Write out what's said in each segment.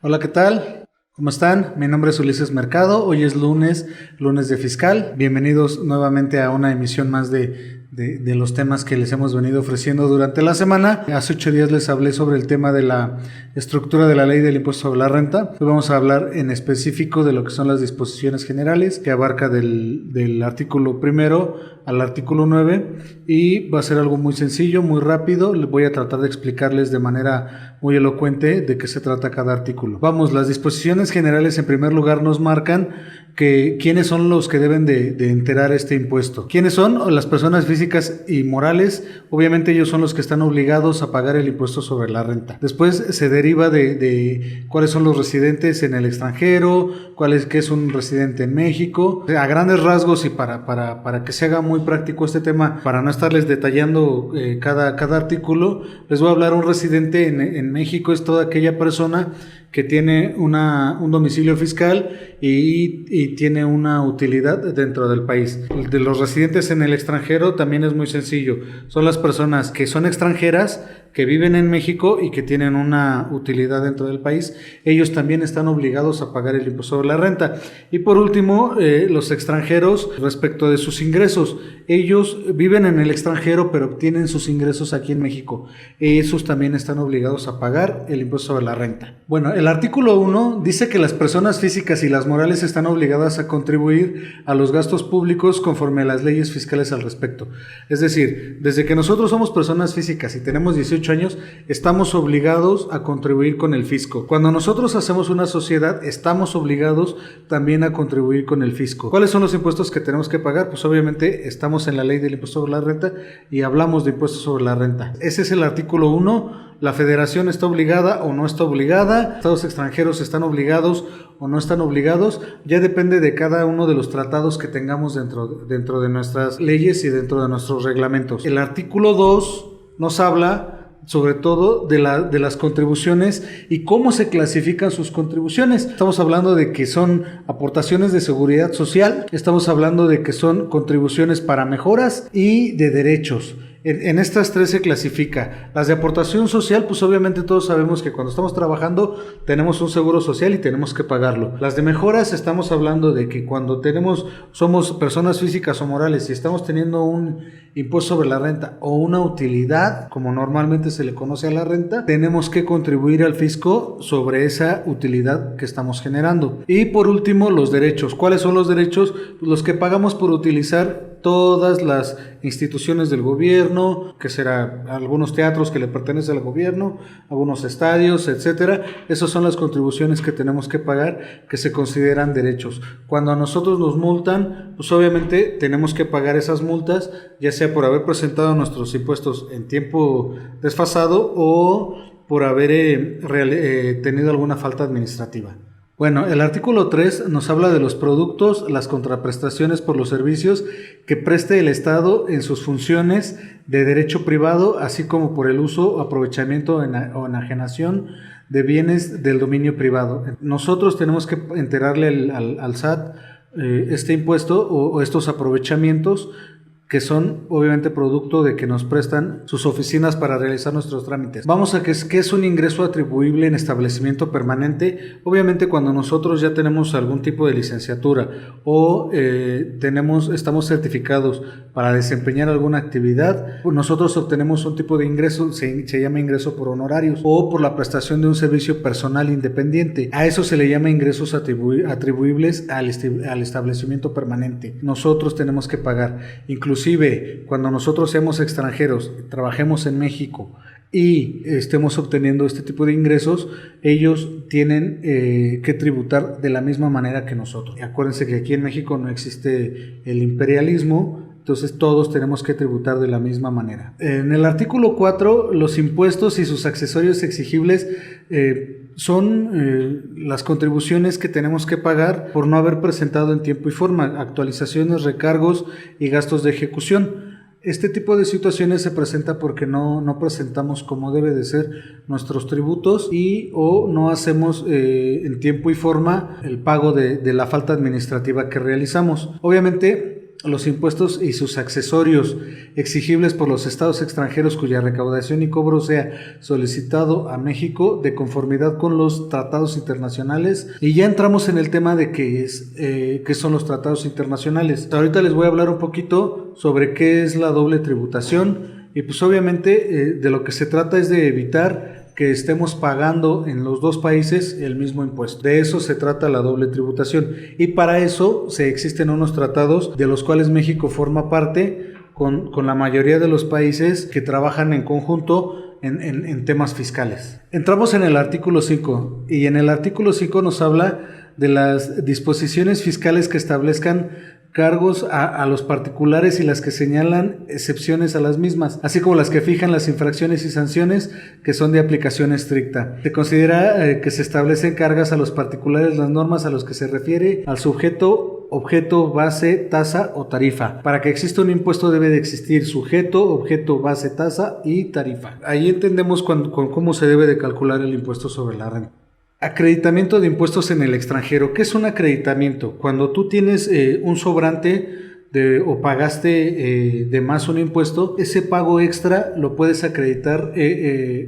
Hola, ¿qué tal? ¿Cómo están? Mi nombre es Ulises Mercado. Hoy es lunes de fiscal. Bienvenidos nuevamente a una emisión más de los temas que les hemos venido ofreciendo durante la semana. Hace 8 días les hablé sobre el tema de la estructura de la ley del impuesto sobre la renta. Hoy vamos a hablar en específico de lo que son las disposiciones generales, que abarca del artículo primero al artículo 9, y va a ser algo muy sencillo, muy rápido. Les voy a tratar de explicarles de manera muy elocuente de qué se trata cada artículo. Vamos, las disposiciones generales en primer lugar nos marcan que quiénes son los que deben de enterar este impuesto. ¿Quiénes son? Las personas físicas y morales. Obviamente ellos son los que están obligados a pagar el impuesto sobre la renta. Después se deriva de cuáles son los residentes en el extranjero, qué es un residente en México. A grandes rasgos, y para que se haga muy práctico este tema, para no estarles detallando cada artículo, les voy a hablar. Un residente en México es toda aquella persona que tiene un domicilio fiscal y tiene una utilidad dentro del país. De los residentes en el extranjero también es muy sencillo. Son las personas que son extranjeras, que viven en México y que tienen una utilidad dentro del país. Ellos también están obligados a pagar el impuesto sobre la renta. Y por último, los extranjeros, respecto de sus ingresos. Ellos viven en el extranjero pero obtienen sus ingresos aquí en México. Esos también están obligados a pagar el impuesto sobre la renta. Bueno, el artículo 1 dice que las personas físicas y las morales están obligadas a contribuir a los gastos públicos conforme a las leyes fiscales al respecto. Es decir, desde que nosotros somos personas físicas y tenemos 18 años, estamos obligados a contribuir con el fisco. Cuando nosotros hacemos una sociedad, estamos obligados también a contribuir con el fisco. ¿Cuáles son los impuestos que tenemos que pagar? Pues obviamente estamos en la ley del impuesto sobre la renta y hablamos de impuestos sobre la renta. Ese es el artículo 1. La federación está obligada o no está obligada, estados extranjeros están obligados o no están obligados, ya depende de cada uno de los tratados que tengamos dentro de nuestras leyes y dentro de nuestros reglamentos. El artículo 2 nos habla sobre todo de las contribuciones y cómo se clasifican sus contribuciones. Estamos hablando de que son aportaciones de seguridad social, estamos hablando de que son contribuciones para mejoras y de derechos. En estas tres se clasifica. Las de aportación social, pues obviamente todos sabemos que cuando estamos trabajando tenemos un seguro social y tenemos que pagarlo. Las de mejoras, estamos hablando de que cuando somos personas físicas o morales y estamos teniendo un impuesto sobre la renta o una utilidad, como normalmente se le conoce a la renta, tenemos que contribuir al fisco sobre esa utilidad que estamos generando. Y por último, los derechos. ¿Cuáles son los derechos? Los que pagamos por utilizar todas las instituciones del gobierno, que será algunos teatros que le pertenecen al gobierno, algunos estadios, etcétera. Esas son las contribuciones que tenemos que pagar, que se consideran derechos. Cuando a nosotros nos multan, pues obviamente tenemos que pagar esas multas, ya sea por haber presentado nuestros impuestos en tiempo desfasado o por haber tenido alguna falta administrativa. Bueno, el artículo 3 nos habla de los productos, las contraprestaciones por los servicios que preste el Estado en sus funciones de derecho privado, así como por el uso, aprovechamiento o enajenación de bienes del dominio privado. Nosotros tenemos que enterarle al SAT este impuesto o estos aprovechamientos, que son obviamente producto de que nos prestan sus oficinas para realizar nuestros trámites. Vamos a qué es un ingreso atribuible en establecimiento permanente. Obviamente cuando nosotros ya tenemos algún tipo de licenciatura o estamos certificados para desempeñar alguna actividad, nosotros obtenemos un tipo de ingreso, se llama ingreso por honorarios o por la prestación de un servicio personal independiente. A eso se le llama ingresos atribuibles al establecimiento permanente. Nosotros tenemos que pagar, inclusive cuando nosotros seamos extranjeros, trabajemos en México y estemos obteniendo este tipo de ingresos, ellos tienen que tributar de la misma manera que nosotros. Acuérdense que aquí en México no existe el imperialismo, entonces todos tenemos que tributar de la misma manera. En el artículo 4, los impuestos y sus accesorios exigibles son las contribuciones que tenemos que pagar por no haber presentado en tiempo y forma, actualizaciones, recargos y gastos de ejecución. Este tipo de situaciones se presenta porque no presentamos como debe de ser nuestros tributos o no hacemos en tiempo y forma el pago de la falta administrativa que realizamos. Obviamente los impuestos y sus accesorios exigibles por los estados extranjeros cuya recaudación y cobro sea solicitado a México de conformidad con los tratados internacionales. Y ya entramos en el tema de qué son los tratados internacionales. Ahorita les voy a hablar un poquito sobre qué es la doble tributación y pues obviamente de lo que se trata es de evitar que estemos pagando en los dos países el mismo impuesto. De eso se trata la doble tributación y para eso existen unos tratados de los cuales México forma parte con la mayoría de los países que trabajan en conjunto en temas fiscales. Entramos en el artículo 5 y en el artículo 5 nos habla de las disposiciones fiscales que establezcan cargos a los particulares y las que señalan excepciones a las mismas, así como las que fijan las infracciones y sanciones que son de aplicación estricta. Se considera que se establecen cargas a los particulares las normas a los que se refiere al sujeto, objeto, base, tasa o tarifa. Para que exista un impuesto debe de existir sujeto, objeto, base, tasa y tarifa. Ahí entendemos cómo se debe de calcular el impuesto sobre la renta. Acreditamiento de impuestos en el extranjero. ¿Qué es un acreditamiento? Cuando tú tienes un sobrante o pagaste de más un impuesto, ese pago extra lo puedes acreditar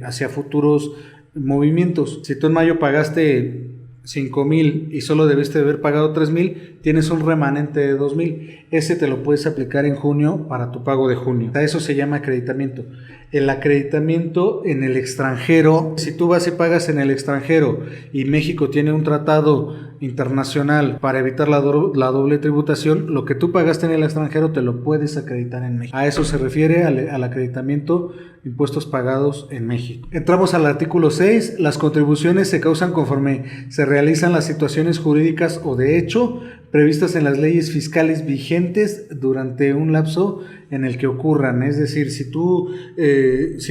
hacia futuros movimientos. Si tú en mayo pagaste 5,000 y solo debiste haber pagado 3,000, tienes un remanente de 2,000. Ese te lo puedes aplicar en junio para tu pago de junio. A eso se llama acreditamiento. El acreditamiento en el extranjero, si tú vas y pagas en el extranjero y México tiene un tratado internacional para evitar la doble tributación, lo que tú pagaste en el extranjero te lo puedes acreditar en México. A eso se refiere al acreditamiento, impuestos pagados en México. Entramos al artículo 6. Las contribuciones se causan conforme se realizan las situaciones jurídicas o de hecho previstas en las leyes fiscales vigentes durante un lapso en el que ocurran. Es decir, si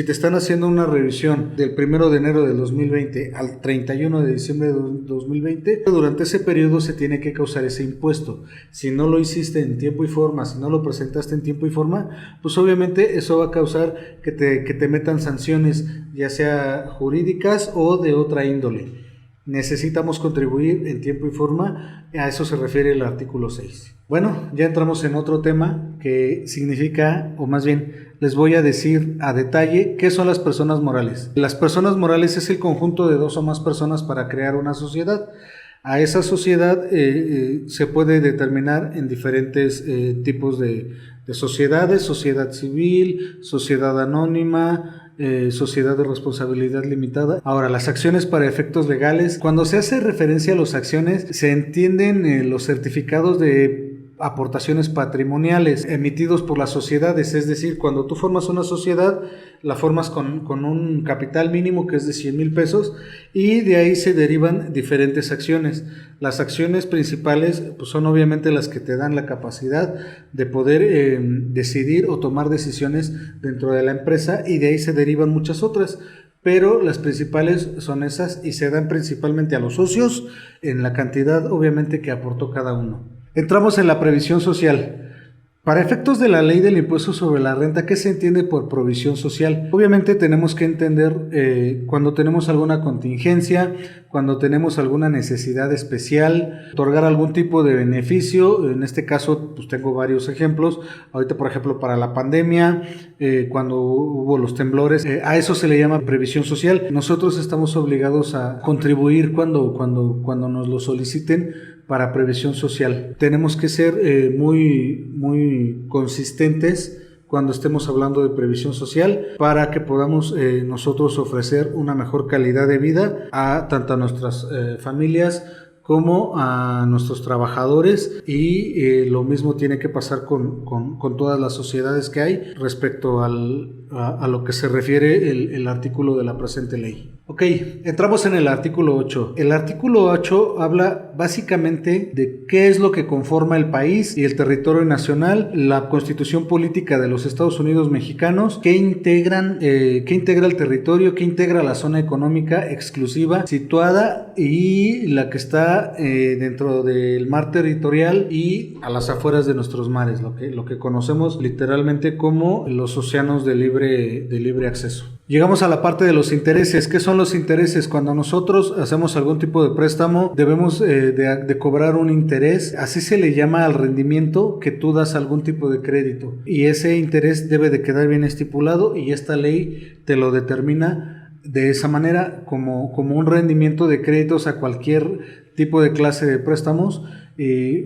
te están haciendo una revisión del 1 de enero del 2020 al 31 de diciembre de 2020, durante ese periodo se tiene que causar ese impuesto. Si no lo hiciste en tiempo y forma, si no lo presentaste en tiempo y forma, pues obviamente eso va a causar que te metan sanciones, ya sea jurídicas o de otra índole. Necesitamos contribuir en tiempo y forma, a eso se refiere el artículo 6. Bueno, ya entramos en otro tema que significa, o más bien les voy a decir a detalle qué son las personas morales. Las personas morales es el conjunto de dos o más personas para crear una sociedad. A esa sociedad se puede determinar en diferentes tipos de sociedades: sociedad civil, sociedad anónima, sociedad de responsabilidad limitada. Ahora, las acciones para efectos legales. Cuando se hace referencia a las acciones, se entienden los certificados de aportaciones patrimoniales emitidos por las sociedades. Es decir, cuando tú formas una sociedad, la formas con un capital mínimo que es de 100,000 pesos y de ahí se derivan diferentes acciones. Las acciones principales pues, son obviamente las que te dan la capacidad de poder decidir o tomar decisiones dentro de la empresa, y de ahí se derivan muchas otras, pero las principales son esas y se dan principalmente a los socios en la cantidad obviamente que aportó cada uno. Entramos en la previsión social. Para efectos de la ley del impuesto sobre la renta, ¿qué se entiende por provisión social? Obviamente tenemos que entender cuando tenemos alguna contingencia, cuando tenemos alguna necesidad especial, otorgar algún tipo de beneficio. En este caso, pues tengo varios ejemplos. Ahorita, por ejemplo, para la pandemia, cuando hubo los temblores, a eso se le llama previsión social. Nosotros estamos obligados a contribuir cuando nos lo soliciten para previsión social. Tenemos que ser muy consistentes cuando estemos hablando de previsión social para que podamos nosotros ofrecer una mejor calidad de vida a tanto a nuestras familias como a nuestros trabajadores, y lo mismo tiene que pasar con todas las sociedades que hay respecto a lo que se refiere el artículo de la presente ley. Ok, entramos en el artículo 8. El artículo 8 habla básicamente de qué es lo que conforma el país y el territorio nacional, la constitución política de los Estados Unidos mexicanos, qué integra el territorio, qué integra la zona económica exclusiva situada y la que está dentro del mar territorial y a las afueras de nuestros mares, lo que conocemos literalmente como los océanos de libre acceso. Llegamos a la parte de los intereses. ¿Qué son los intereses? Cuando nosotros hacemos algún tipo de préstamo, debemos de cobrar un interés. Así se le llama al rendimiento que tú das a algún tipo de crédito. Y ese interés debe de quedar bien estipulado y esta ley te lo determina de esa manera como un rendimiento de créditos a cualquier tipo de clase de préstamos.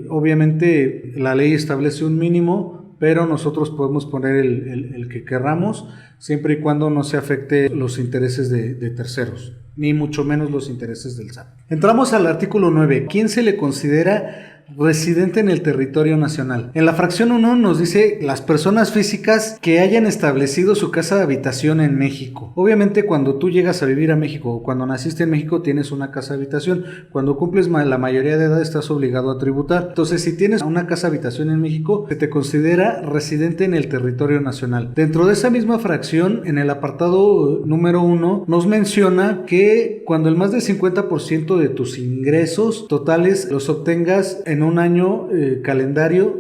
Obviamente la ley establece un mínimo, pero nosotros podemos poner el que querramos, siempre y cuando no se afecte los intereses de terceros, ni mucho menos los intereses del SAT. Entramos al artículo 9. ¿Quién se le considera residente en el territorio nacional? En la fracción 1 nos dice las personas físicas que hayan establecido su casa de habitación en México. Obviamente cuando tú llegas a vivir a México o cuando naciste en México tienes una casa de habitación. Cuando cumples la mayoría de edad estás obligado a tributar. Entonces si tienes una casa de habitación en México se te considera residente en el territorio nacional. Dentro de esa misma fracción, en el apartado número 1 nos menciona que cuando el más del 50% de tus ingresos totales los obtengas en un año calendario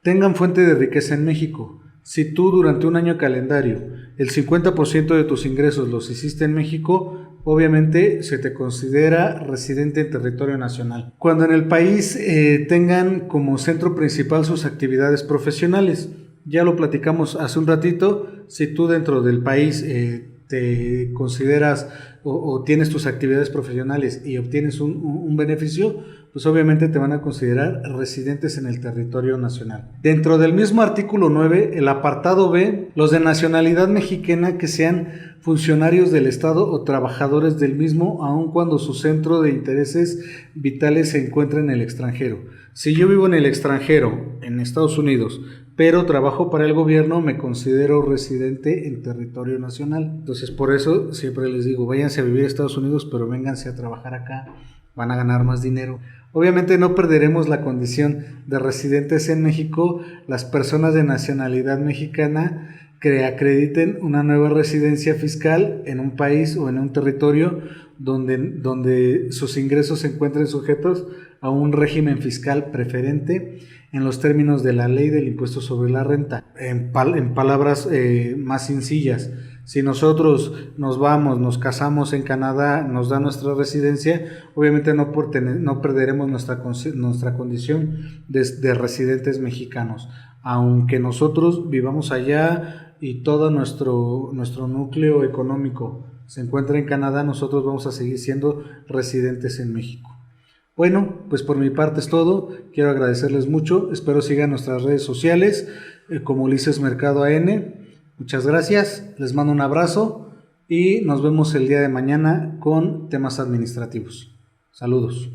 tengan fuente de riqueza en México. Si tú durante un año calendario el 50% de tus ingresos los hiciste en México, obviamente se te considera residente en territorio nacional. Cuando en el país tengan como centro principal sus actividades profesionales, ya lo platicamos hace un ratito, si tú dentro del país te consideras o tienes tus actividades profesionales y obtienes un beneficio, pues obviamente te van a considerar residentes en el territorio nacional. Dentro del mismo artículo 9, el apartado B, los de nacionalidad mexicana que sean funcionarios del Estado o trabajadores del mismo, aun cuando su centro de intereses vitales se encuentra en el extranjero. Si yo vivo en el extranjero, en Estados Unidos, pero trabajo para el gobierno, me considero residente en territorio nacional. Entonces, por eso siempre les digo, váyanse a vivir a Estados Unidos, pero vénganse a trabajar acá, van a ganar más dinero. Obviamente no perderemos la condición de residentes en México. Las personas de nacionalidad mexicana que acrediten una nueva residencia fiscal en un país o en un territorio donde sus ingresos se encuentren sujetos a un régimen fiscal preferente en los términos de la ley del impuesto sobre la renta. En palabras más sencillas, si nosotros nos casamos en Canadá, nos da nuestra residencia, obviamente no perderemos nuestra condición de residentes mexicanos. Aunque nosotros vivamos allá y todo nuestro núcleo económico se encuentra en Canadá, nosotros vamos a seguir siendo residentes en México. Bueno, pues por mi parte es todo. Quiero agradecerles mucho. Espero sigan nuestras redes sociales como Ulises Mercado AN. Muchas gracias. Les mando un abrazo y nos vemos el día de mañana con temas administrativos. Saludos.